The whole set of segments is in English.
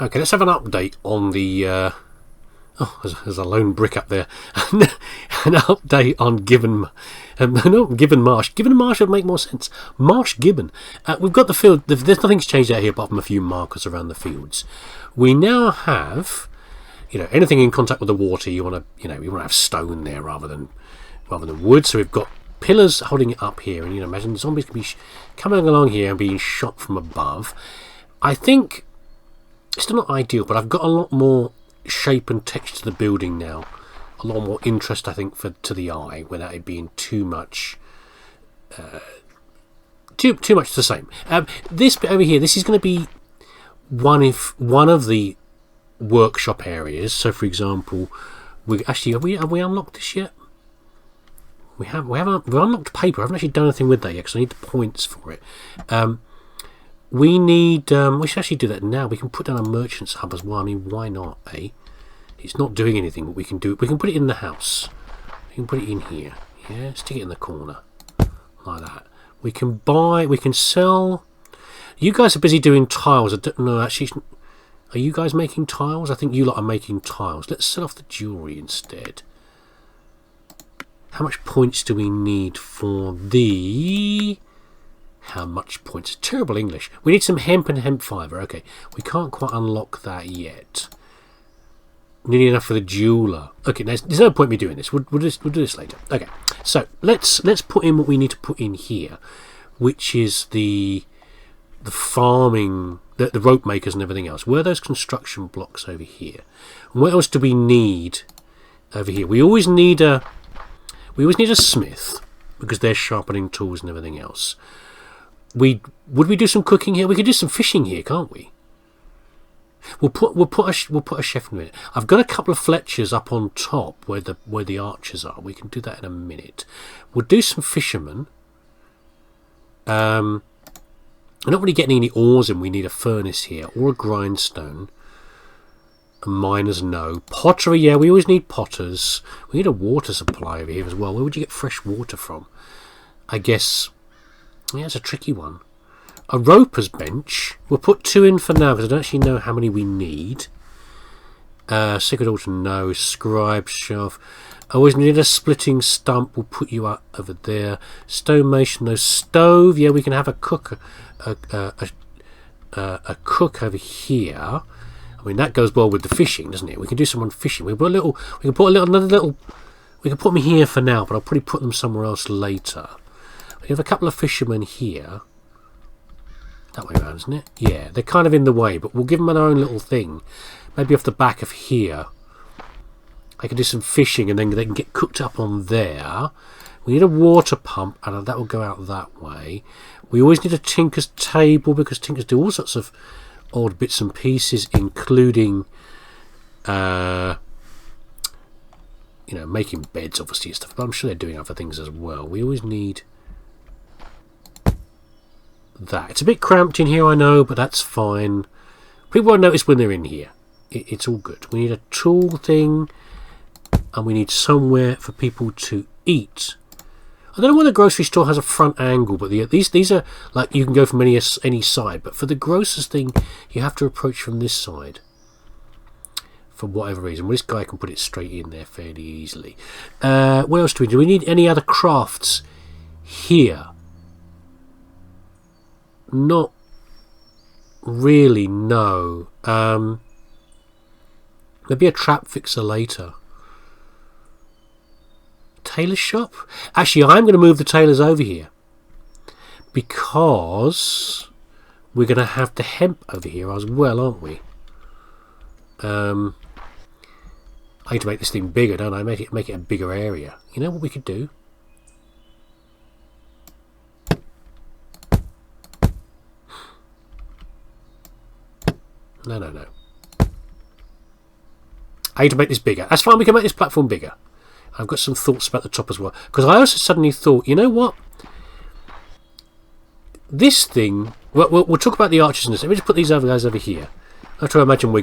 Okay, let's have an update on the... oh, there's a lone brick up there. An update on Gibbon... no, Gibbon Marsh. Gibbon Marsh would make more sense. Marsh Gibbon. We've got the field... There's nothing's changed out here apart from a few markers around the fields. We now have... anything in contact with the water, you want to have stone there rather than wood. So we've got pillars holding it up here, and imagine zombies can be coming along here and being shot from above. I think it's still not ideal, but I've got a lot more shape and texture to the building now. A lot more interest, I think, to the eye, without it being too much too much the same. This bit over here, this is going to be one of the workshop areas. So, for example, have we unlocked this yet? We've unlocked paper. I haven't actually done anything with that yet because I need the points for it. We need. We should actually do that now. We can put down a merchant's hub as well. I mean, why not? It's not doing anything, but we can do. We can put it in the house. We can put it in here. Yeah, stick it in the corner like that. We can buy. We can sell. You guys are busy doing tiles. I don't know. Actually, are you guys making tiles? I think you lot are making tiles. Let's sell off the jewellery instead. How much points do we need for the... How much points? Terrible English. We need some hemp and hemp fibre. Okay, we can't quite unlock that yet. We need enough for the jeweller. Okay, there's no point me doing this. We'll do this later. Okay, so let's put in what we need to put in here, which is the farming, the rope makers and everything else. Where are those construction blocks over here? And what else do we need over here? We always need a smith because they're sharpening tools and everything else. Would we do some cooking here? We could do some fishing here, can't we? We'll put a chef in a minute. I've got a couple of Fletchers up on top where the archers are. We can do that in a minute. We'll do some fishermen. I'm not really getting any ores in. We need a furnace here or a grindstone. Miners, no. Pottery, yeah, we always need potters. We need a water supply over here as well. Where would you get fresh water from? I guess, yeah, it's a tricky one. A roper's bench. We'll put 2 in for now because I don't actually know how many we need. Secret altar, no. Scribe shelf. I always need a splitting stump. We'll put you up over there. Stonemason, no. Stove, yeah, we can have a cook. A cook over here. I mean, that goes well with the fishing, doesn't it? We can do some on fishing. We can put them here for now, but I'll probably put them somewhere else later. We have a couple of fishermen here. That way around, isn't it? Yeah, they're kind of in the way, but we'll give them their own little thing. Maybe off the back of here. I can do some fishing, and then they can get cooked up on there. We need a water pump, and that will go out that way. We always need a tinker's table, because tinkers do all sorts of odd bits and pieces, including making beds obviously and stuff, but I'm sure they're doing other things as well. We always need that. It's a bit cramped in here, I know, but that's fine. People won't notice when they're in here. It's all good. We need a tool thing, and we need somewhere for people to eat. I don't know why the grocery store has a front angle, but these are like you can go from any side. But for the grocer's thing, you have to approach from this side. For whatever reason, well, this guy can put it straight in there fairly easily. What else do we do? We need any other crafts here? Not really. No. Maybe a trap fixer later. Tailor's shop? Actually, I'm going to move the tailors over here because we're going to have the hemp over here as well, aren't we? I need to make this thing bigger, don't I? Make it a bigger area. You know what we could do? No. I need to make this bigger. That's fine, we can make this platform bigger. I've got some thoughts about the top as well. Because I also suddenly thought, you know what? This thing... We'll talk about the archers in this. Let me just put these other guys over here. I have to imagine we're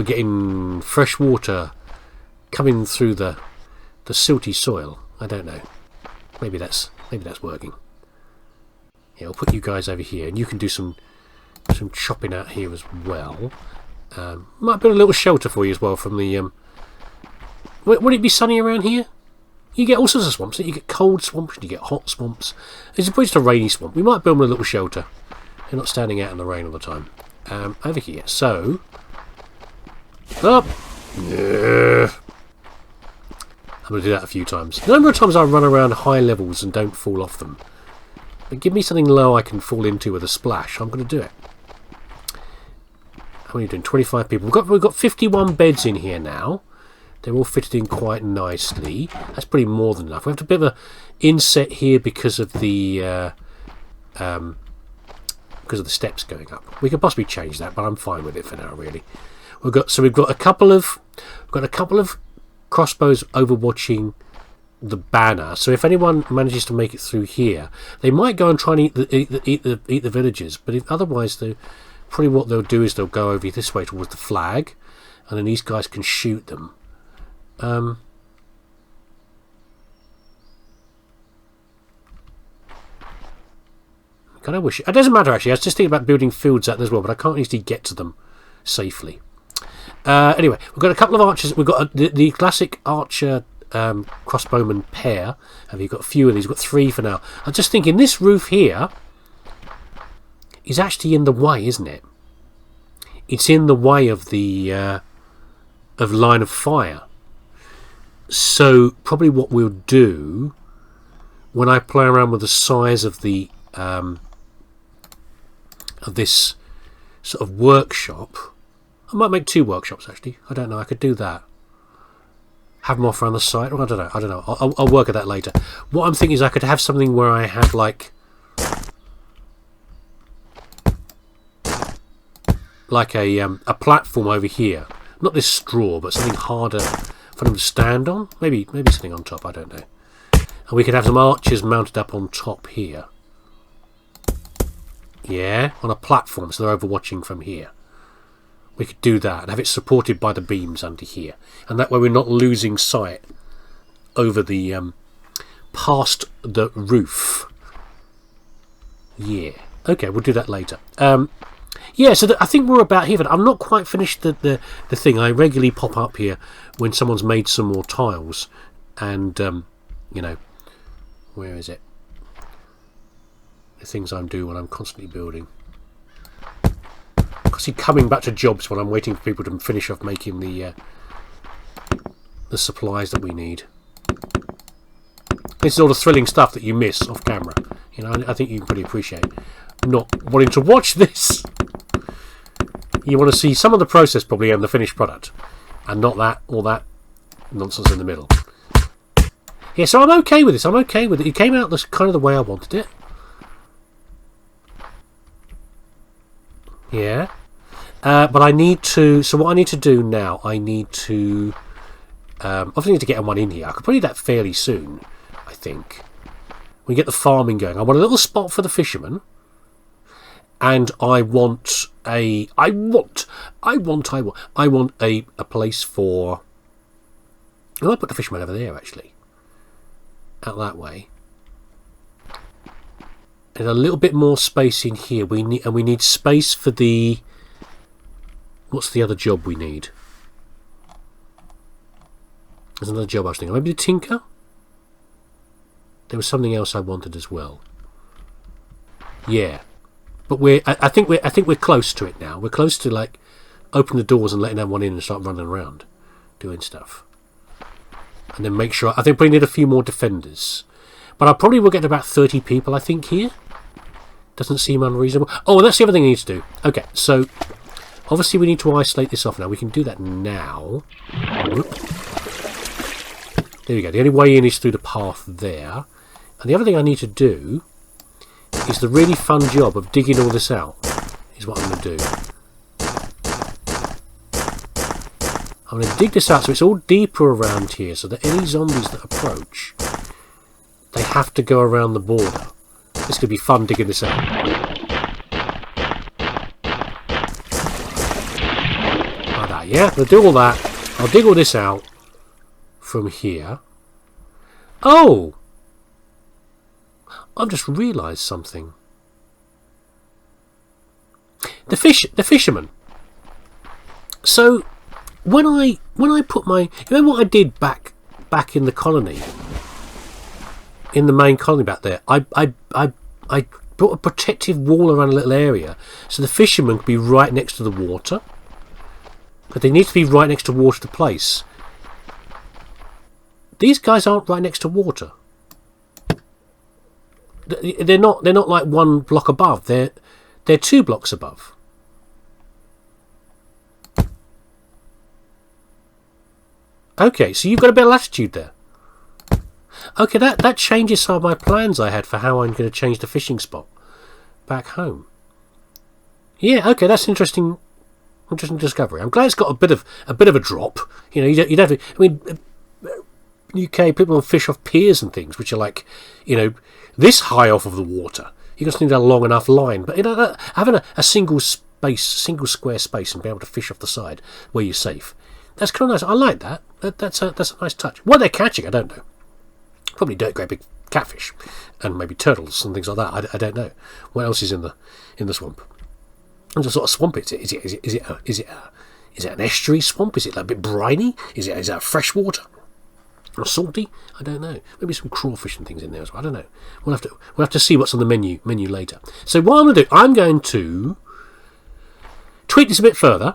getting fresh water coming through the silty soil. I don't know. Maybe that's working. Yeah, I'll put you guys over here, and you can do some chopping out here as well. Might build a little shelter for you as well from the... Would it be sunny around here? You get all sorts of swamps. You get cold swamps and you get hot swamps. It's just a rainy swamp. We might build them a little shelter. They're not standing out in the rain all the time. Over here. So... Up! Yeah. I'm going to do that a few times. The number of times I run around high levels and don't fall off them. But give me something low I can fall into with a splash. I'm going to do it. How many are you doing? 25 people. We've got 51 beds in here now. They're all fitted in quite nicely. That's pretty more than enough. We have a bit of an inset here because of the steps going up. We could possibly change that, but I'm fine with it for now, really. We've got a couple of crossbows overwatching the banner. So if anyone manages to make it through here, they might go and try and eat the villagers. But otherwise, probably what they'll do is they'll go over this way towards the flag, and then these guys can shoot them. Kind of wish it doesn't matter actually. I was just thinking about building fields out there as well, but I can't easily get to them safely. Anyway, we've got a couple of archers. We've got the classic archer crossbowman pair. Have you got a few of these? We've got 3 for now. I'm just thinking this roof here is actually in the way, isn't it? It's in the way of the line of fire. So probably what we'll do when I play around with the size of the of this sort of workshop, I might make 2 workshops actually. I don't know. I could do that. Have them off around the site. Or I don't know. I'll work at that later. What I'm thinking is I could have something where I had like a platform over here. Not this straw, but something harder for them to stand on. Maybe something on top. I don't know. And we could have some archers mounted up on top here. Yeah, on a platform, so they're overwatching from here. We could do that and have it supported by the beams under here, and that way we're not losing sight over the past the roof. Yeah. Okay, we'll do that later. Yeah, so I think we're about here. But I'm not quite finished the thing. I regularly pop up here when someone's made some more tiles, and you know, where is it? The things I'm doing when I'm constantly building. Constantly coming back to jobs when I'm waiting for people to finish off making the supplies that we need. This is all the thrilling stuff that you miss off camera. You know, I think you can pretty appreciate not wanting to watch this. You want to see some of the process probably and the finished product, and not all that nonsense in the middle. Yeah, so I'm okay with this. I'm okay with it. It came out kind of the way I wanted it. Yeah. But I need to... So what I need to do now, I need to... obviously need to get one in here. I could probably do that fairly soon, I think. We get the farming going. I want a little spot for the fishermen. And I want a... I want a place for... I might put the fishermen over there, actually. Out that way. And a little bit more space in here. We need space for the... What's the other job we need? There's another job I was thinking. Maybe the tinker? There was something else I wanted as well. Yeah. But I think we're close to it now. We're close to like open the doors and letting everyone in and start running around doing stuff. And then make sure... I think we need a few more defenders. But I probably will get about 30 people, I think, here. Doesn't seem unreasonable. Oh, and that's the other thing I need to do. Okay, so... Obviously, we need to isolate this off now. We can do that now. Whoop. There we go. The only way in is through the path there. And the other thing I need to do is the really fun job of digging all this out. Is what I'm going to do. I'm going to dig this out so it's all deeper around here, so that any zombies that approach, they have to go around the border. This could be fun digging this out. Like that, yeah? I'll do all that. I'll dig all this out from here. Oh! I've just realised something. The fishermen. So when I put my, remember what I did back in the colony, in the main colony back there? I put a protective wall around a little area so the fishermen could be right next to the water, but they need to be right next to water to place. These guys aren't right next to water. They're not like one block above. They're 2 blocks above. Okay, so you've got a bit of latitude there. Okay, that changes some of my plans I had for how I'm going to change the fishing spot back home. Yeah, okay, that's interesting discovery. I'm glad it's got a bit of a drop. You know, you'd have to. I mean, UK people will fish off piers and things, which are like, you know, this high off of the water. You just need a long enough line. But you know, having a single square space, and be able to fish off the side where you're safe. That's kind of nice. I like that. That's a nice touch. What they're catching, I don't know. Probably great big catfish, and maybe turtles and things like that. I don't know. What else is in the swamp? What sort of swamp is it? Is it an estuary swamp? Is it like a bit briny? Is that fresh water or salty? I don't know. Maybe some crawfish and things in there as well. I don't know. We'll have to see what's on the menu later. So what I'm going to do, I'm going to tweak this a bit further,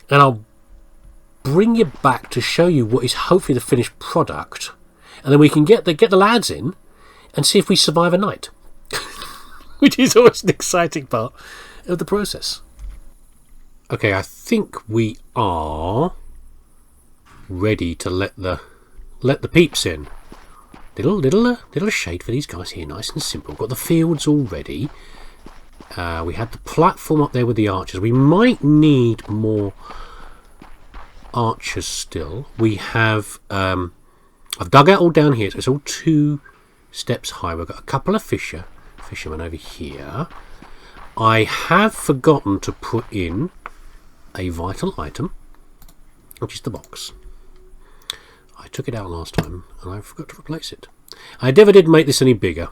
and I'll bring you back to show you what is hopefully the finished product, and then we can get the lads in and see if we survive a night, which is always an exciting part of the process. Okay, I think we are ready to let the peeps in. Little shade for these guys here, nice and simple. Got the fields all ready. We had the platform up there with the archers. We might need more archers still. We have I've dug out all down here, so it's all 2 steps high. We've got a couple of fishermen over here. I have forgotten to put in a vital item, which is the box. I took it out last time and I forgot to replace it. I never did make this any bigger,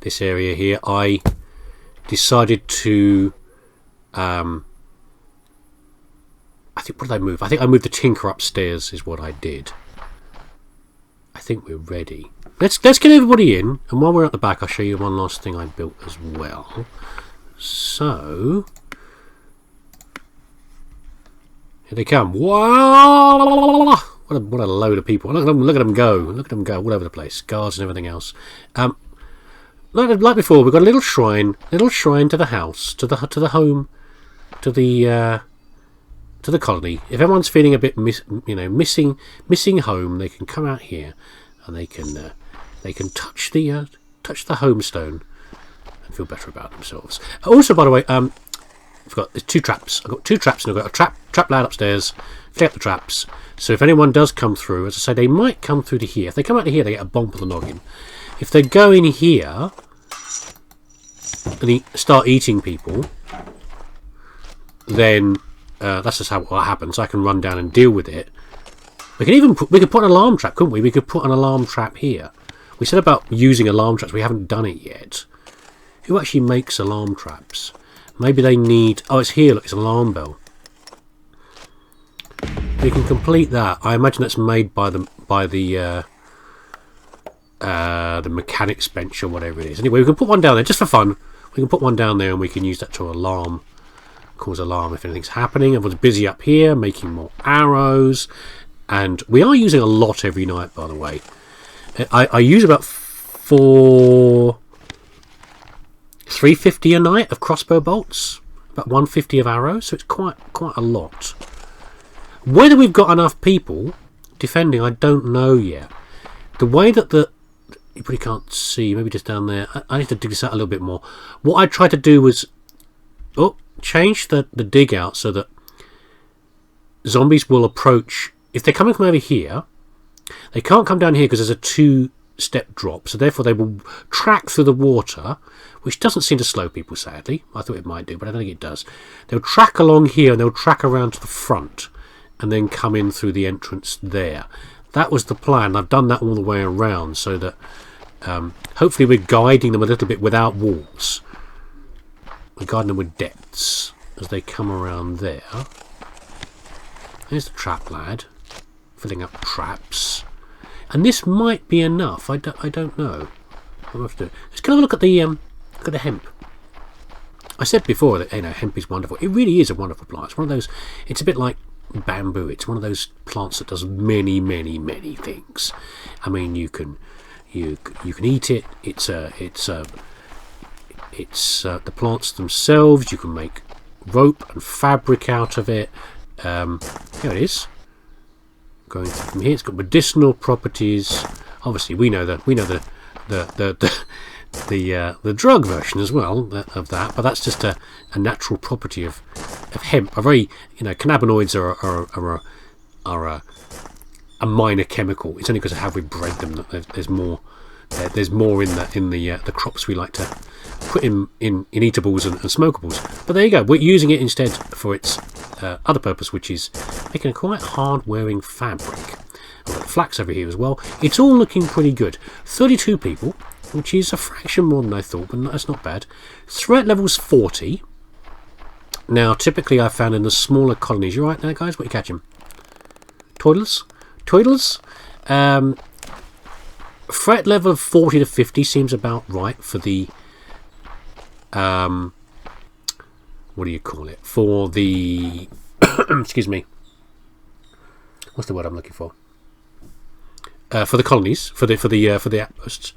this area here. I decided to I think, what did I move? I think I moved the tinker upstairs is what I did. I think we're ready. Let's get everybody in, and while we're at the back, I'll show you one last thing I built as well. So here they come. Wow! What a load of people! Look at them go! Look at them go all over the place, guards and everything else. Like before, we've got a little shrine to the house, to the home, to the colony. If everyone's feeling a bit missing home, they can come out here and they can touch the homestone and feel better about themselves. Also, by the way, there's 2 traps. I've got 2 traps, and I've got a trap lad upstairs. Flip the traps. So if anyone does come through, as I say, they might come through to here. If they come out to here, they get a bomb with the noggin. If they go in here and start eating people, then that's just what happens. I can run down and deal with it. We could put an alarm trap, couldn't we? We could put an alarm trap here. We said about using alarm traps. We haven't done it yet. Who actually makes alarm traps? Maybe they need... Oh, it's here. Look, it's an alarm bell. We can complete that. I imagine that's made by the mechanics bench or whatever it is. Anyway, we can put one down there just for fun. We can put one down there and we can use that to cause alarm if anything's happening. Everyone's busy up here making more arrows, and we are using a lot every night, by the way. I use about 350 a night of crossbow bolts, about 150 of arrows, so it's quite a lot. Whether we've got enough people defending, I don't know yet. The way that you probably can't see, maybe just down there. I need to dig this out a little bit more. What I tried to do was change the dig out so that zombies will approach. If they're coming from over here, they can't come down here because there's a 2-step drop, so therefore they will track through the water, which doesn't seem to slow people, sadly. I thought it might do, but I don't think it does. They'll track along here and they'll track around to the front and then come in through the entrance there. That was the plan. I've done that all the way around so that hopefully we're guiding them a little bit without walls. We're guiding them with depths as they come around there. There's the trap lad, filling up traps. And this might be enough. I don't know. I'll have to. Let's have a look at the hemp. I said before that hemp is wonderful. It really is a wonderful plant. It's one of those. It's a bit like bamboo. It's one of those plants that does many things. I mean, you can eat it. It's the plants themselves. You can make rope and fabric out of it. Here it is. Going from here, it's got medicinal properties. Obviously, we know the drug version as well of that, but that's just a natural property of hemp. A very cannabinoids are a minor chemical. It's only because of how we bred them that there's more in the crops we like to put in eatables and smokables. But there you go. We're using it instead for its other purpose, which is making a quite hard-wearing fabric. I've got flax over here as well. It's all looking pretty good. 32 people, which is a fraction more than I thought, but that's not bad. Threat level's 40. Now, typically I've found in the smaller colonies... You right there, guys? What are you catching? Toidlers? Threat level of 40 to 50 seems about right for the... what do you call it? For the... excuse me. What's the word I'm looking for? For the colonies, for the outposts.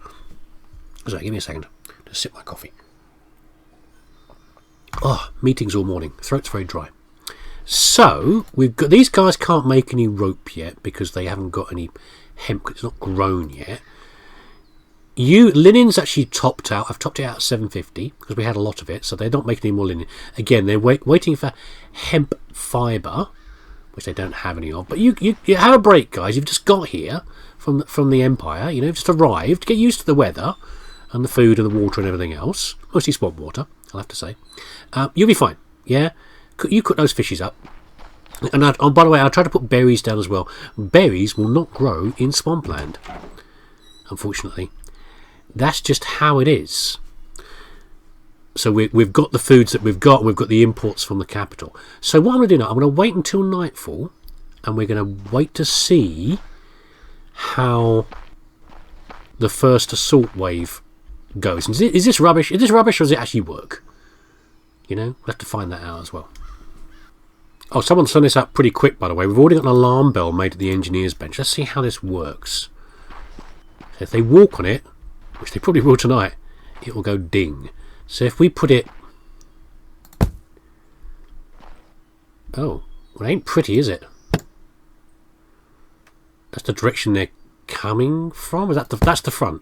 Sorry, give me a second. Just sip my coffee. Oh, meetings all morning. Throat's very dry. So we've got these guys can't make any rope yet because they haven't got any hemp. It's not grown yet. Linen's actually topped out. I've topped it out at 750 because we had a lot of it, so they're not making any more linen. Again, they're waiting for hemp fibre, which they don't have any of. But you have a break, guys. You've just got here from the Empire. You've just arrived. Get used to the weather and the food and the water and everything else. Mostly swamp water, I'll have to say. You'll be fine. Yeah, you cook those fishes up. And by the way, I'll try to put berries down as well. Berries will not grow in swampland, unfortunately. That's just how it is. So we've got the foods that we've got the imports from the capital. So what I'm going to do now, I'm going to wait until nightfall, and we're going to wait to see how the first assault wave goes. Is this rubbish? Is this rubbish, or does it actually work? We'll have to find that out as well. Oh, someone's done this up pretty quick, by the way. We've already got an alarm bell made at the engineer's bench. Let's see how this works. So if they walk on it, which they probably will tonight, it will go ding. So if we put it... Oh, well, it ain't pretty, is it? That's the direction they're coming from? That's the front?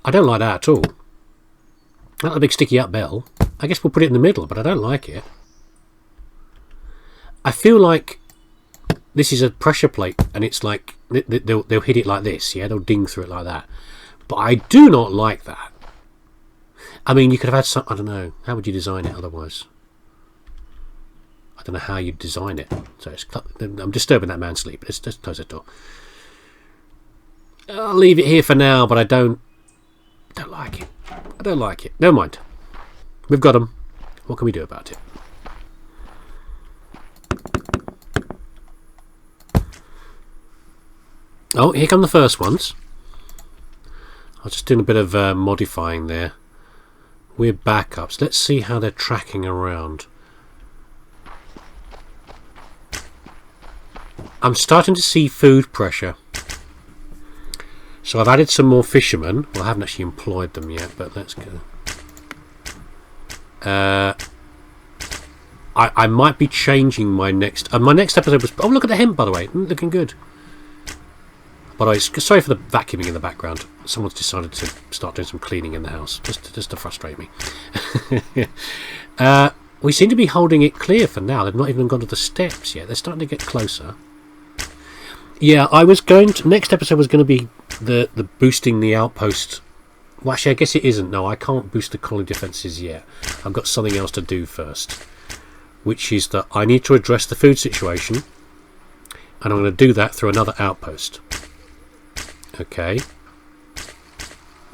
I don't like that at all. That's a big sticky up bell. I guess we'll put it in the middle, but I don't like it. I feel like this is a pressure plate, and it's like they'll hit it like this, yeah? They'll ding through it like that. But I do not like that. I mean, you could have had some... I don't know. How would you design it otherwise? I don't know how you'd design it. So I'm disturbing that man's sleep. Let's just close that door. I'll leave it here for now, but I don't like it. I don't like it. Never mind. We've got them. What can we do about it? Oh, here come the first ones. I was just doing a bit of modifying there. We're backups. Let's see how they're tracking around. I'm starting to see food pressure. So I've added some more fishermen. Well, I haven't actually employed them yet, but let's go. I might be changing my next... my next episode was... Oh, look at the hemp, by the way. Looking good. By the way, sorry for the vacuuming in the background. Someone's decided to start doing some cleaning in the house, just to frustrate me. We seem to be holding it clear for now. They've not even gone to the steps yet. They're starting to get closer. Yeah, I was going to... Next episode was going to be the boosting the outpost. Well, actually, I guess it isn't. No, I can't boost the colony defences yet. I've got something else to do first, which is that I need to address the food situation, and I'm going to do that through another outpost. Okay,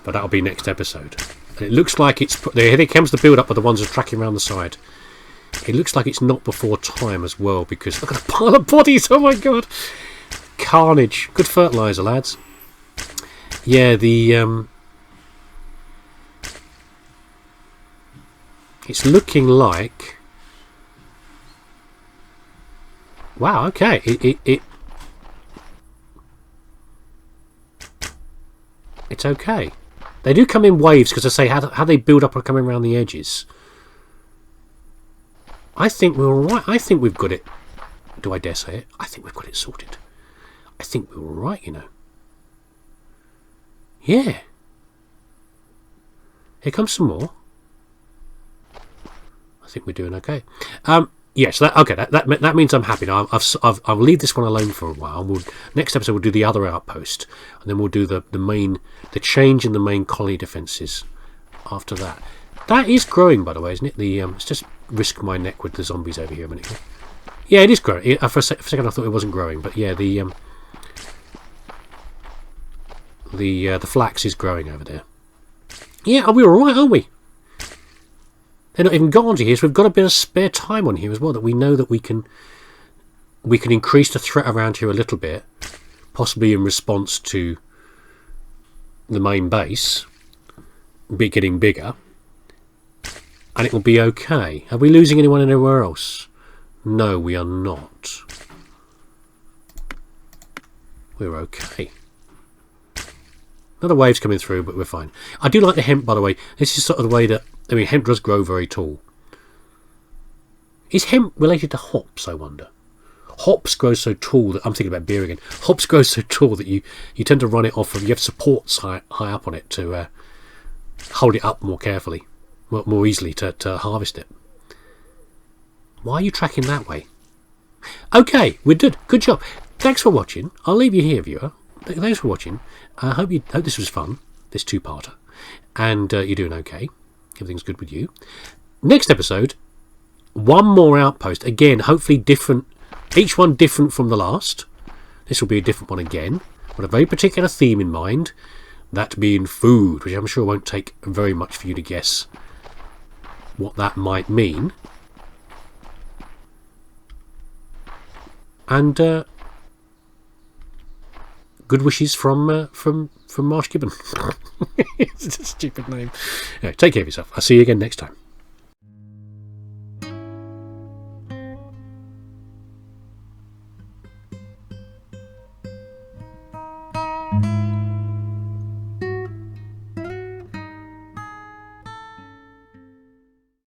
but that'll be next episode. And it looks like it's... Here comes the build-up of the ones that are tracking around the side. It looks like it's not before time as well, because look at the pile of bodies. Oh my god, carnage. Good fertilizer, lads. Yeah, the it's looking like, wow, okay, it's okay. They do come in waves, because I say how they build up are coming around the edges. I think we're alright. I think we've got it. Do I dare say it? I think we've got it sorted. I think we're alright, you know. Yeah. Here comes some more. I think we're doing okay. Yes, that means I'm happy now. I'll leave this one alone for a while. Next episode we'll do the other outpost, and then we'll do the change in the main colony defences after that. That is growing, by the way, isn't it? Let's just risk my neck with the zombies over here a minute. Yeah, it is growing. For a second I thought it wasn't growing, but yeah, the flax is growing over there. Yeah, we're all right, aren't we? They're not even gone to here, so we've got a bit of spare time on here as well, that we know that we can increase the threat around here a little bit, possibly in response to the main base getting bigger, and it will be okay. Are we losing anyone anywhere else? No, we are not. We're okay. Another wave's coming through, but we're fine. I do like the hemp, by the way. This is sort of the way that, I mean, hemp does grow very tall. Is hemp related to hops, I wonder? Hops grow so tall that, I'm thinking about beer again. Hops grow so tall that you tend to run it off of, you have supports high up on it to hold it up more carefully, more easily to harvest it. Why are you tracking that way? Okay, we're good. Good job. Thanks for watching. I'll leave you here, viewer. Thanks for watching. I hope this was fun, this two-parter, and you're doing okay. Everything's good with you. Next episode, one more outpost. Again, hopefully different. Each one different from the last. This will be a different one again, with a very particular theme in mind. That being food, which I'm sure won't take very much for you to guess what that might mean. And good wishes from Marsh Gibbon. It's a stupid name. Anyway, take care of yourself. I'll see you again next time.